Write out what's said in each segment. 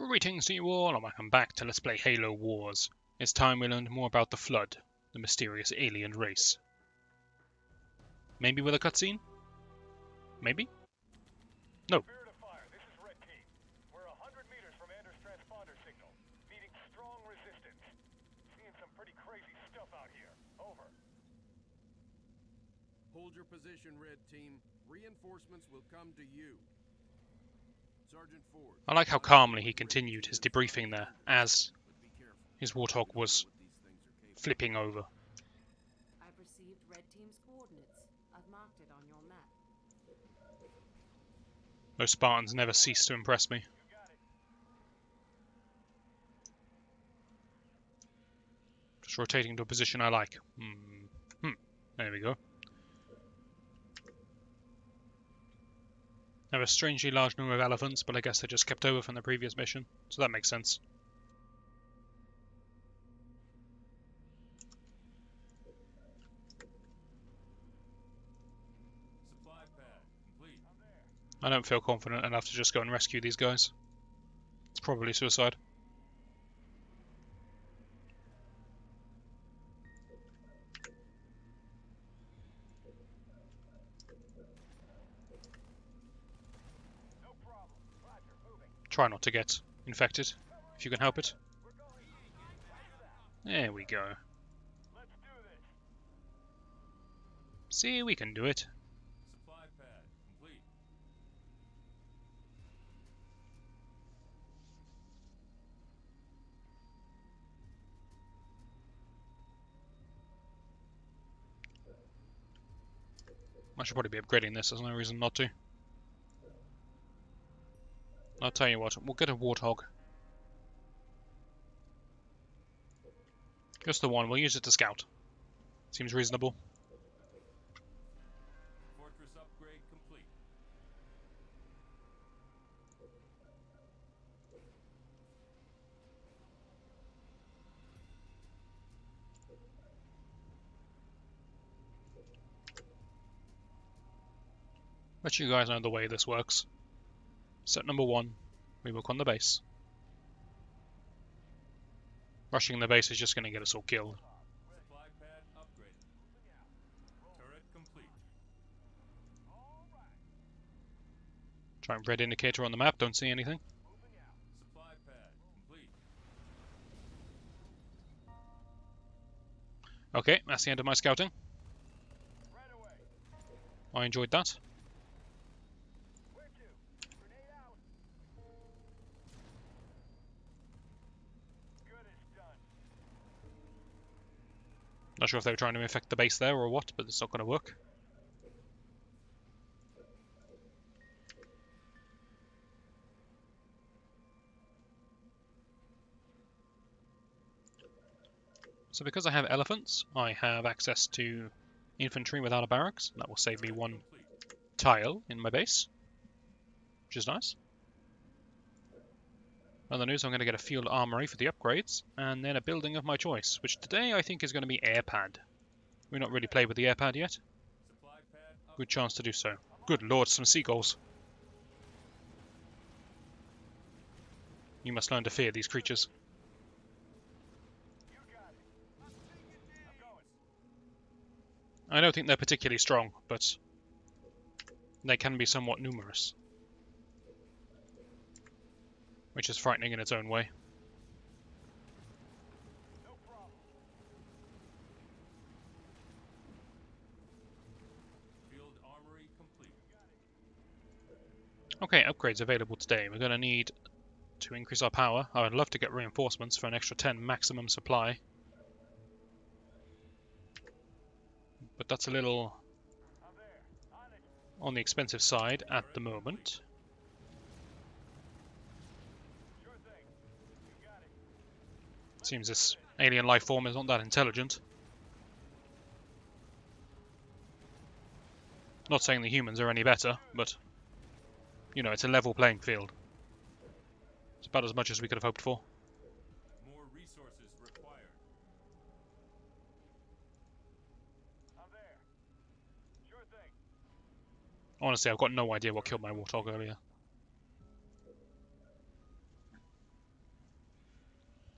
Greetings to you all, and welcome back to Let's Play Halo Wars. It's time we learned more about the Flood, the mysterious alien race. Maybe with a cutscene? Maybe? No. This is Red Team. We're 100 meters from Anders' transponder signal, meeting strong resistance. Seeing some pretty crazy stuff out here. Over. Hold your position, Red Team. Reinforcements will come to you. Sergeant Ford. I like how calmly he continued his debriefing there, as his warthog was flipping over. I've received Red Team's coordinates. I've marked it on your map. Those Spartans never cease to impress me. Just rotating to a position I like. There we go. Have a strangely large number of elephants, but I guess they just kept over from the previous mission, so that makes sense. Supply pad complete. I don't feel confident enough to just go and rescue these guys. It's probably suicide. Try not to get infected, if you can help it. There we go. See, we can do it. Supply pad complete. I should probably be upgrading this, there's no reason not to. I'll tell you what, we'll get a warthog. Just the one, we'll use it to scout. Seems reasonable. Fortress upgrade complete. Let you guys know the way this works. Step number 1, we work on the base. Rushing the base is just going to get us all killed. Supply pad upgraded. Turret complete. Try red indicator on the map, don't see anything. Supply pad complete. Okay, that's the end of my scouting. I enjoyed that. Not sure if they were trying to infect the base there or what, but it's not going to work. So because I have elephants, I have access to infantry without a barracks. That will save me one tile in my base, which is nice. Other news, I'm going to get a field armory for the upgrades, and then a building of my choice, which today I think is going to be airpad. We've not really played with the airpad yet. Good chance to do so. Good lord, some seagulls. You must learn to fear these creatures. I don't think they're particularly strong, but they can be somewhat numerous, which is frightening in its own way. Field armory complete. Okay, upgrades available today. We're going to need to increase our power. I would love to get reinforcements for an extra 10 maximum supply. But that's a little on the expensive side at the moment. Seems this alien life form is not that intelligent. Not saying the humans are any better, but you know, it's a level playing field. It's about as much as we could have hoped for. More resources required. Honestly, I've got no idea what killed my warthog earlier.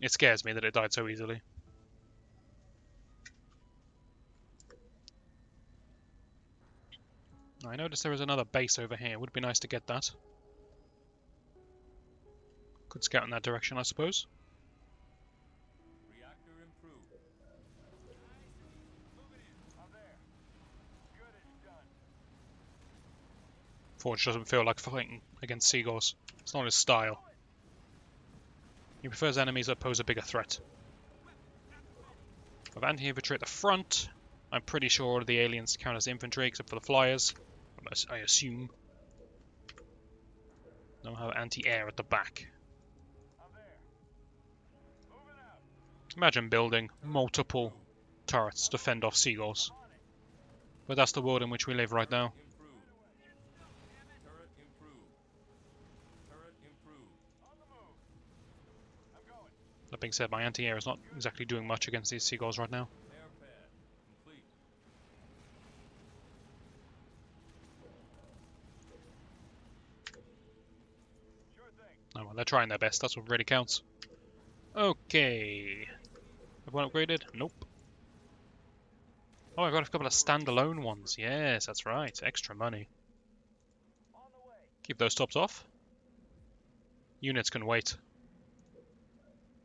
It scares me that it died so easily. I noticed there was another base over here. Would be nice to get that. Could scout in that direction, I suppose. Reactor improved. I'm there. Good as done. Forge doesn't feel like fighting against seagulls. It's not his style. He prefers enemies that pose a bigger threat. With anti-infantry at the front, I'm pretty sure all of the aliens count as infantry except for the flyers. I assume. Then we'll have anti-air at the back. I'm there. Moving out. Imagine building multiple turrets to fend off seagulls. But that's the world in which we live right now. Improved. Turret improved. Turret improved. On the move. I'm going. That being said, my anti-air is not exactly doing much against these seagulls right now. Air pad complete. Sure thing. Oh well, they're trying their best, that's what really counts. Okay. Everyone upgraded? Nope. Oh, I got a couple of standalone ones. Yes, that's right. Extra money. On the way. Keep those tops off. Units can wait.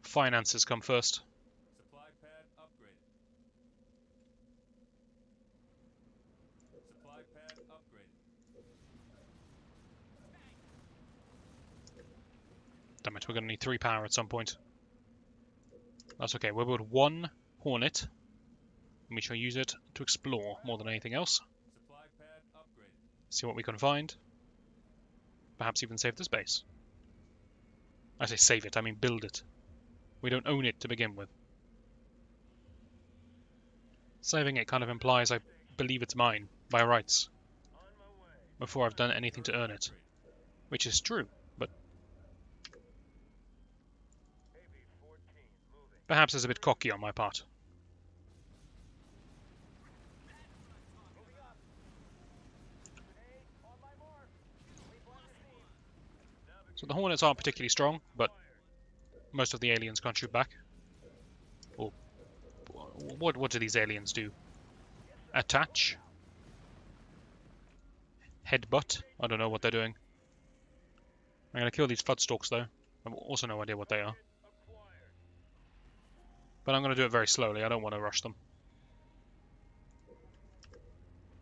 Finances come first. Supply pad upgraded. Supply pad upgraded. Damn it, we're going to need 3 power at some point. That's okay, we'll build 1 Hornet. And we shall use it to explore more than anything else. Supply pad upgraded. See what we can find. Perhaps even save this base. I say save it, I mean build it. We don't own it to begin with. Saving it kind of implies I believe it's mine, by rights, On my way. before I've done anything to earn it. Which is true, but AB-14 moving. perhaps it's a bit cocky on my part. Moving up. Hey, on my mark. We blind the scene. So the Hornets aren't particularly strong, but most of the aliens can't shoot back. Or what do these aliens do? Attach? Headbutt? I don't know what they're doing. I'm gonna kill these Floodstalks though. I've also no idea what they are. Acquired. But I'm gonna do it very slowly, I don't want to rush them.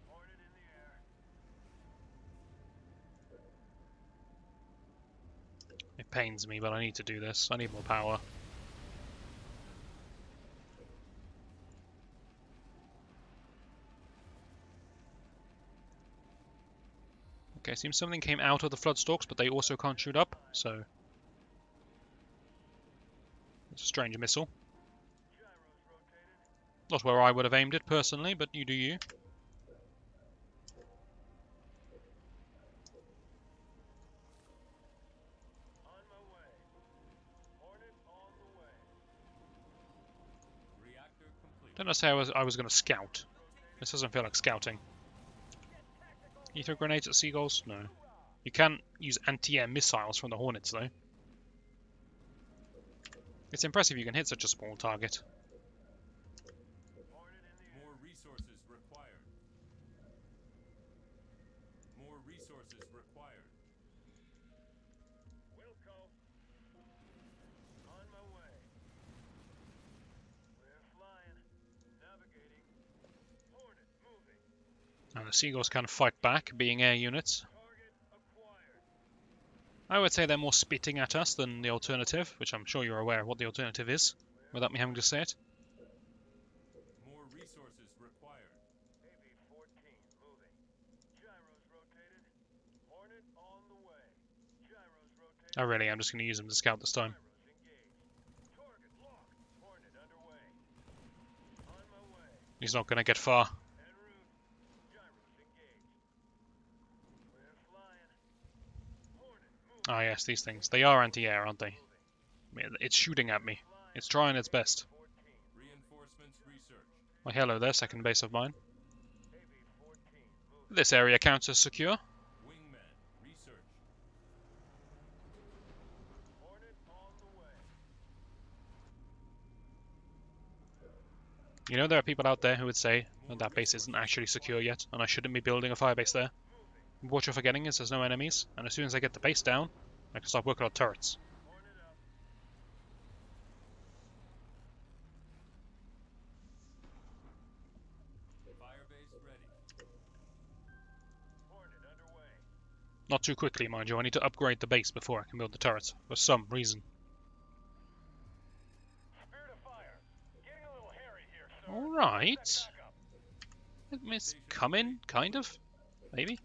Hornet in the air. It pains me, but I need to do this. I need more power. Okay, seems something came out of the Floodstalks, but they also can't shoot up, so... It's a strange missile. Gyros rotated. Not where I would have aimed it, personally, but you do you. On my way. Hornet on the way. Reactor complete. Don't I say I was going to scout? This doesn't feel like scouting. Can you throw grenades at seagulls? No. You can use anti-air missiles from the Hornets, though. It's impressive you can hit such a small target. Hornet in the air. More resources required. More resources required. Wilco. On my way. We're flying. Navigating. Hornet moving. And the seagulls can fight back, being air units. Target acquired. I would say they're more spitting at us than the alternative, which I'm sure you're aware of what the alternative is, without me having to say it. More resources required. AB-14 moving. Gyros rotated. Hornet on the way. Gyros rotated. I really am just going to use them to scout this time. Gyros engaged. Target locked. Hornet underway. On my way. He's not going to get far. En route. Gyros engaged. We're flying. Hornet moving. Ah yes, these things. They are anti-air, aren't they? I mean, it's shooting at me. It's trying its best. 14. Reinforcements research. Well, hello there, second base of mine. AB-14 moving. This area counts as secure. Wingman research. Hornet on the way. You know, there are people out there who would say that that base isn't actually secure yet, and I shouldn't be building a firebase there. What you're forgetting is there's no enemies, and as soon as I get the base down, I can start working on turrets. Firebase ready. Hornet underway. Not too quickly, mind you. I need to upgrade the base before I can build the turrets, for some reason. Spirit of fire. Getting a little hairy here, sir. Alright. Set back up. It's coming, kind of. Maybe.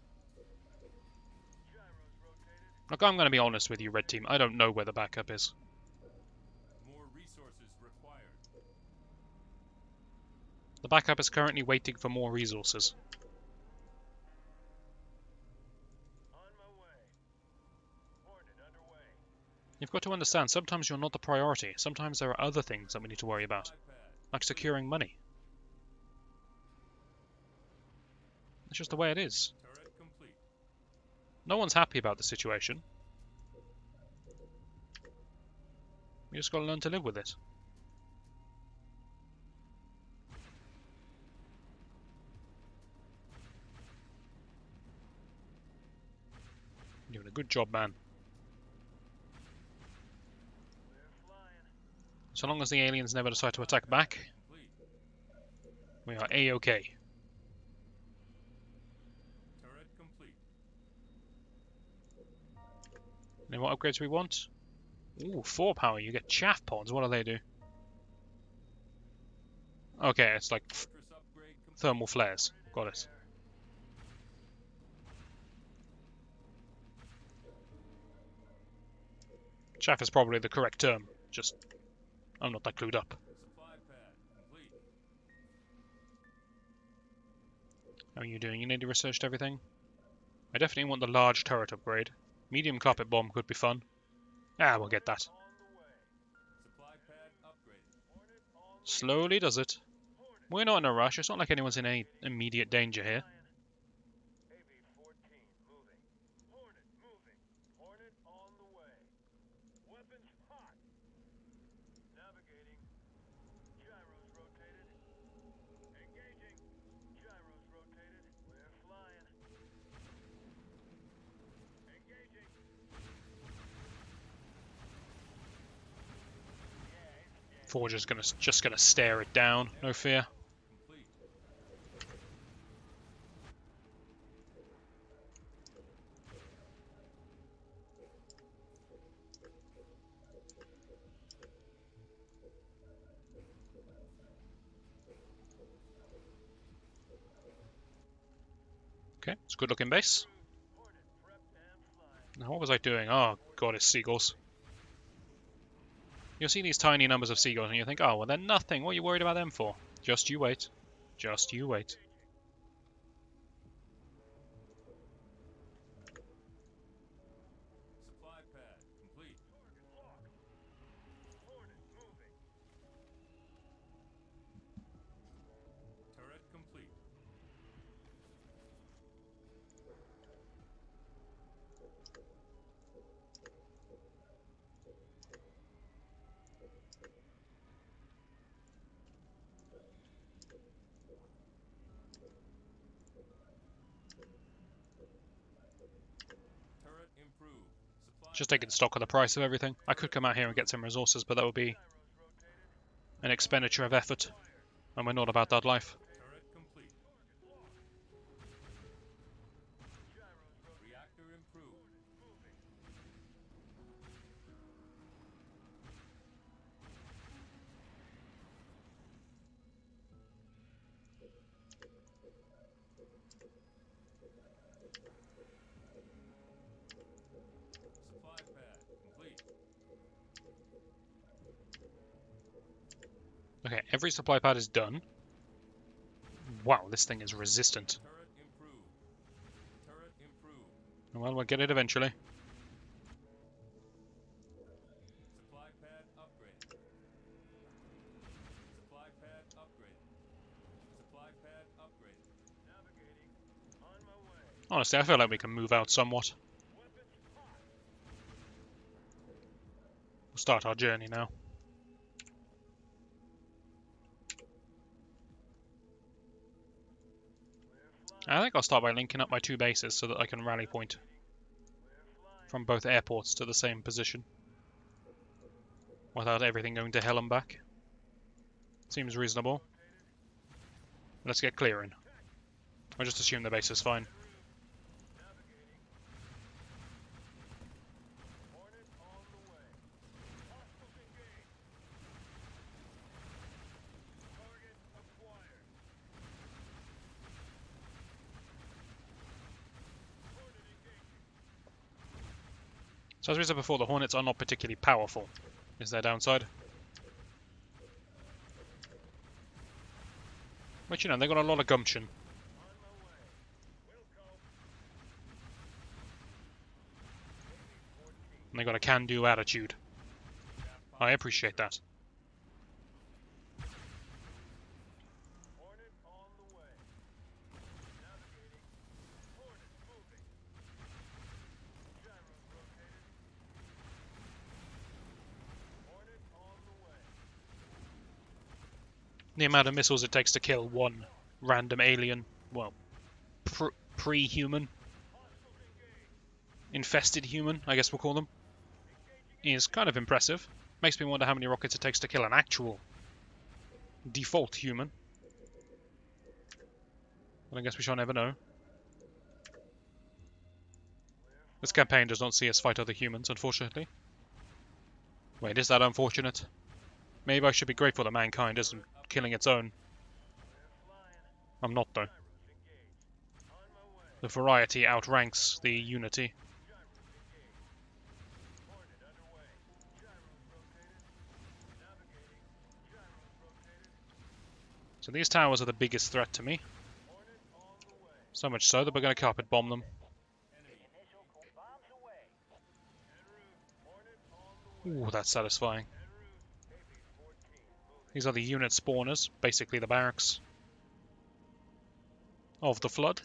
Gyros rotated. Look, I'm going to be honest with you, Red Team. I don't know where the backup is. More resources required. The backup is currently waiting for more resources. On my way. Hornet underway. You've got to understand, sometimes you're not the priority. Sometimes there are other things that we need to worry about, like securing money. It's just the way it is. Turret complete. No one's happy about the situation. We just got to learn to live with it. You're doing a good job, man. We're flying. So long as the aliens never decide to attack back, Complete. we are A-OK. Turret complete. And what upgrades we want? Ooh, 4 power. You get chaff pods. What do they do? Okay, it's like Fortress upgrade complete. thermal flares. Got it. Chaff is probably the correct term. Just, I'm not that clued up. Supply pad complete. How are you doing? You nearly researched everything? I definitely want the large turret upgrade. Medium carpet bomb could be fun. Ah, we'll get that. On the way. Supply pad upgraded. Hornet on the Slowly does it. We're not in a rush. It's not like anyone's in any immediate danger here. AV-14 moving. Hornet moving. Hornet on the way. Weapons hot. Navigating. Gyros rotated. Engaging. Gyros rotated. We're flying. Engaging. Forger's just gonna stare it down. No fear. Complete. Okay, it's a good looking base. Hornet prepped and flying. Now, what was I doing? Oh god, it's seagulls. You'll see these tiny numbers of seagulls and you think, oh, well, they're nothing. What are you worried about them for? Just you wait. Just you wait. Supply pad complete. Target locked. Hornet moving. Turret complete. Turret improved. Supply Just taking stock of the price of everything. I could come out here and get some resources, but that would be an expenditure of effort. And we're not about that life. turret complete. Reactor improved. Supply pad complete. Okay, every supply pad is done. Wow, this thing is resistant. Turret improved. Turret improved. Well, we'll get it eventually. Supply pad upgraded. Supply pad upgraded. Supply pad upgraded. Navigating. On my way. Honestly, I feel like we can move out somewhat. Weapons hot. We'll start our journey now. I think I'll start by linking up my two bases so that I can rally point from both airports to the same position without everything going to hell and back. Seems reasonable. Let's get clearing. I'll just assume the base is fine. So as we said before, the Hornets are not particularly powerful, is their downside. But you know, they've got a lot of gumption. And they've got a can-do attitude. I appreciate that. The amount of missiles it takes to kill one random alien, well, pre-human, infested human, I guess we'll call them, is kind of impressive. Makes me wonder how many rockets it takes to kill an actual default human. But I guess we shall never know. This campaign does not see us fight other humans, unfortunately. Wait, is that unfortunate? Maybe I should be grateful that mankind isn't killing its own. I'm not, though. The variety outranks the unity. So these towers are the biggest threat to me. So much so that we're going to carpet bomb them. Ooh, that's satisfying. These are the unit spawners, basically the barracks of the Flood.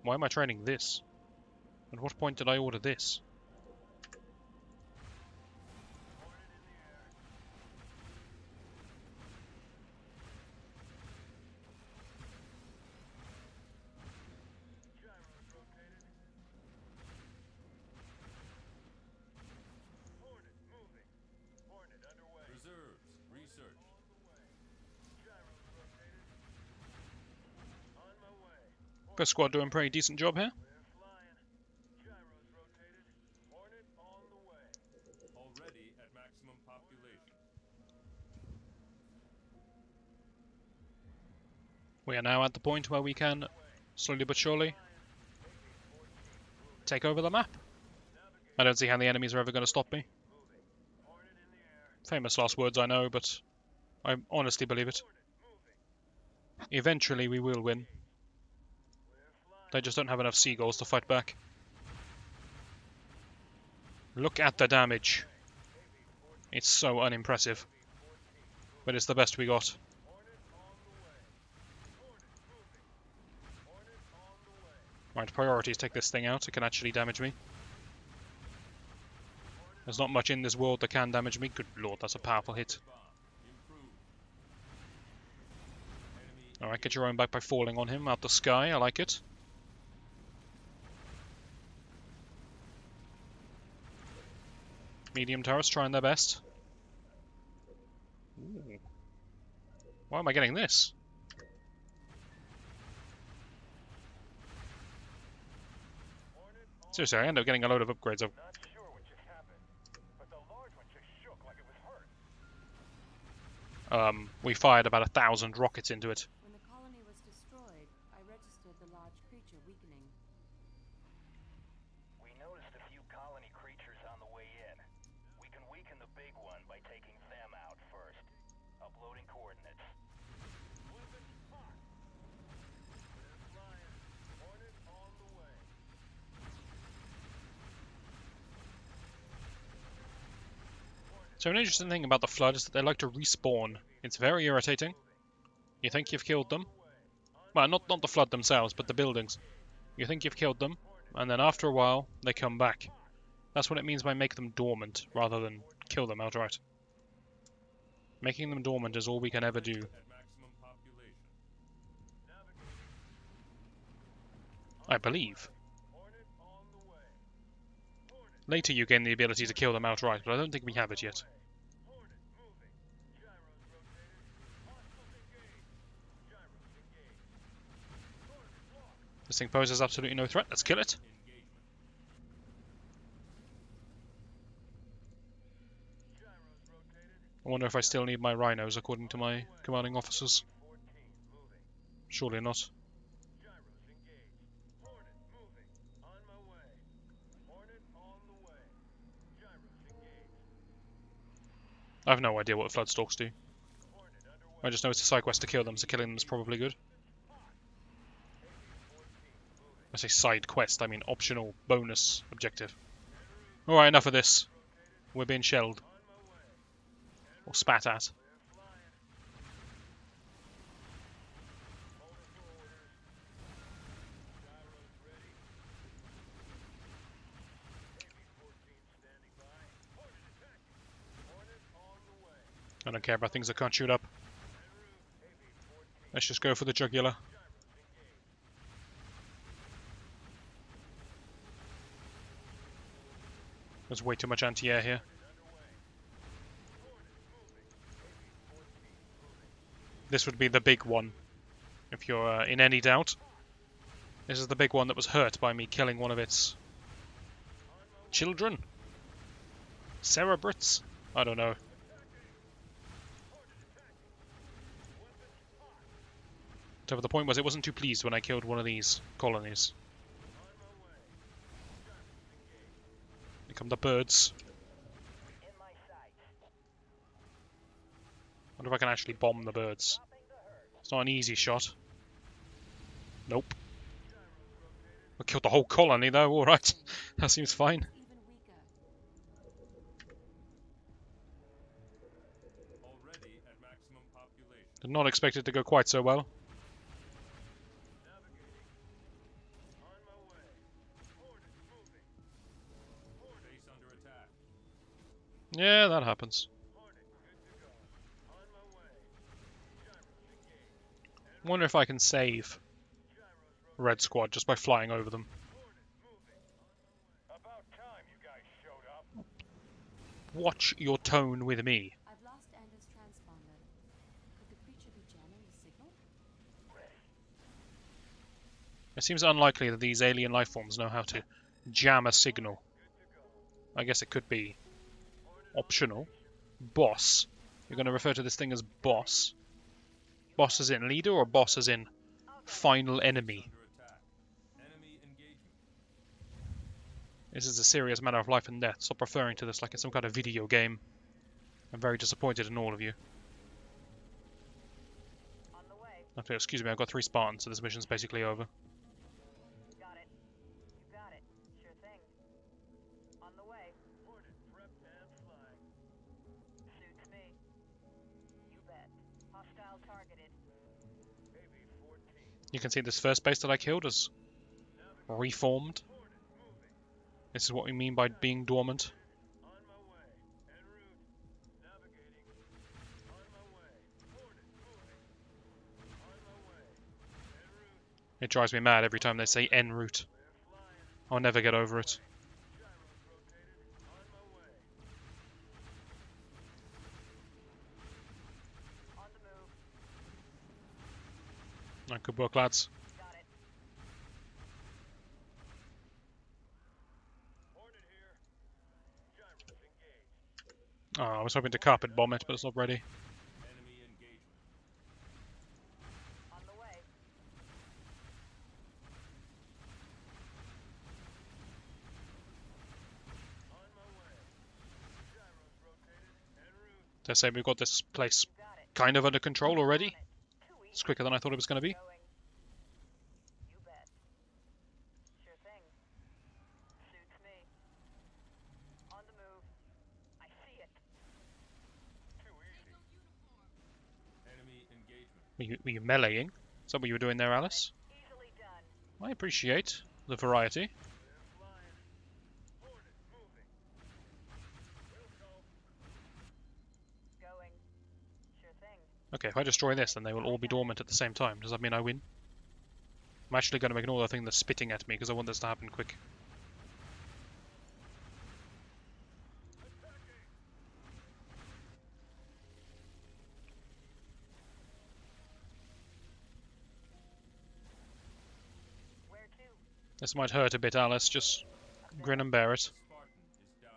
Why am I training this? At what point did I order this? First squad doing a pretty decent job here. Already at maximum population. We are now at the point where we can, slowly but surely, take over the map. I don't see how the enemies are ever going to stop me. Famous last words, I know, but I honestly believe it. Eventually we will win. They just don't have enough seagulls to fight back. Look at the damage. It's so unimpressive. But it's the best we got. Right, priorities, take this thing out. It can actually damage me. There's not much in this world that can damage me. Good lord, that's a powerful hit. Alright, get your own back by falling on him out the sky. I like it. Medium turrets trying their best. Ooh. Why am I getting this? Seriously, I end up getting a load of upgrades. Not sure what just happened, but the large one just shook like it was hurt. We fired about 1,000 rockets into it. When the colony was destroyed, I registered the large creature weakening. We noticed a few colony creatures on the way in. We can weaken the big one by taking them out first. Uploading coordinates. Hornet on the way. So an interesting thing about the Flood is that they like to respawn. It's very irritating. You think you've killed them. Well, not the Flood themselves, but the buildings. You think you've killed them, and then after a while, they come back. That's what it means by make them dormant, rather than kill them outright. Making them dormant is all we can ever do. I believe. Hornet on the way. Later you gain the ability to kill them outright, but I don't think we have it yet. Hornet moving. Gyros rotated. Hostiles engaged. Gyros engaged. Hornet locked. This thing poses absolutely no threat. Let's kill it. Gyros rotated. I wonder if I still need my rhinos according to my commanding officers. 14 moving. Surely not. Gyros engaged. Hornet moving. On my way. Hornet on the way. Gyros engaged. I have no idea what Floodstalks do. Hornet underway. I just know it's a side quest to kill them, so killing them is probably good. I say side quest, I mean optional bonus objective. Alright, enough of this. We're being shelled. Or spat at. I don't care about things that can't shoot up. Let's just go for the jugular. There's way too much anti-air here. This would be the big one, if you're in any doubt. This is the big one that was hurt by me killing one of its children? Cerebrates? I don't know. Whatever the point was, it wasn't too pleased when I killed one of these colonies. Here come the birds. Wonder if I can actually bomb the birds. It's not an easy shot. Nope. I killed the whole colony though, alright. That seems fine. Even weaker. Already at maximum population. Did not expect it to go quite so well. Base under attack. Yeah, that happens. Wonder if I can save Red Squad just by flying over them. About time you guys showed up. Watch your tone with me. I've lost Anders' transponder. Could the creature be jamming the signal? It seems unlikely that these alien life forms know how to jam a signal. I guess it could be optional. Boss. You're going to refer to this thing as boss. Boss as in leader or boss as in final enemy? Under attack. Enemy engagement. This is a serious matter of life and death. Stop referring to this like it's some kind of video game. I'm very disappointed in all of you. On the way. Okay, excuse me, I've got 3 Spartans, so this mission's basically over. Got it. You got it. Sure thing. On the way. Hornet prepped and flying. Suits me. You bet. Hostile targeted. You can see this first base that I killed is reformed. This is what we mean by being dormant. On my way. En route. Navigating. On my way. Hornet moving. On my way. En route. It drives me mad every time they say en route. I'll never get over it. Gyros rotated. On my way. On the move. Good work, lads. Got it. Hornet here. Gyros engaged. Oh, I was hoping to carpet bomb it, but it's not ready. Enemy engagement. On the way. On my way. Gyros rotated. En route. They say we've got this place Got it. kind of under control already. Too easy. It's quicker than I thought it was going to be. Going. You bet. Sure thing. Suits me. On the move. I see it. Too easy. Enemy engagement. Were you meleeing? Is that what you were doing there, Alice? Easily done. I appreciate the variety. They're flying. Hornet moving. We'll go. Going. Sure thing. Okay, if I destroy this, then they will all be dormant at the same time. Does that mean I win? I'm actually going to ignore the thing that's spitting at me because I want this to happen quick. Where to? This might hurt a bit, Alice. Just grin and bear it. Spartan is down.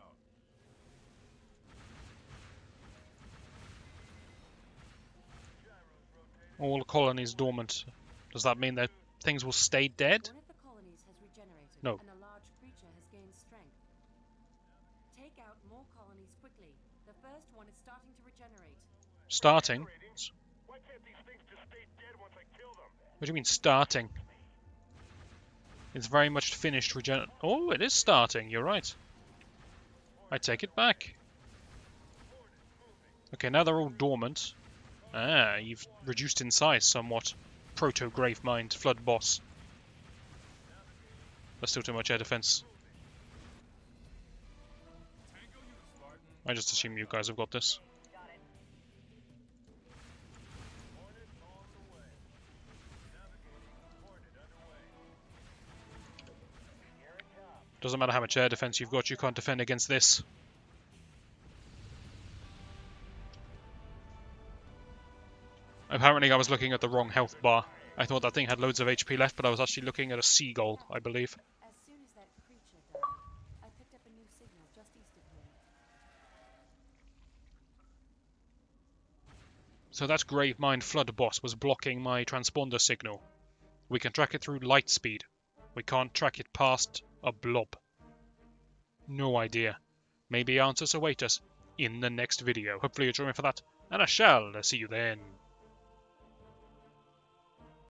All colonies dormant. Does that mean that things will stay dead? One of the colonies has regenerated, No. and a large creature has gained strength. Take out more colonies quickly. The first one is starting to regenerate. Starting? Why can't these things just stay dead once I kill them? What do you mean starting? It's very much finished regen. Oh, it is starting. You're right. I take it back. Okay, now they're all dormant. Ah, you've reduced in size somewhat. Proto-Grave Mind Flood Boss. That's still too much air defense. I just assume you guys have got this. Got it. Doesn't matter how much air defense you've got, you can't defend against this. Apparently I was looking at the wrong health bar. I thought that thing had loads of HP left, but I was actually looking at a seagull, I believe. As soon as that creature died, I picked up a new signal just east of here. So that Grave Mind Flood Boss was blocking my transponder signal. We can track it through light speed. We can't track it past a blob. No idea. Maybe answers await us in the next video. Hopefully you'll join me for that, and I shall see you then.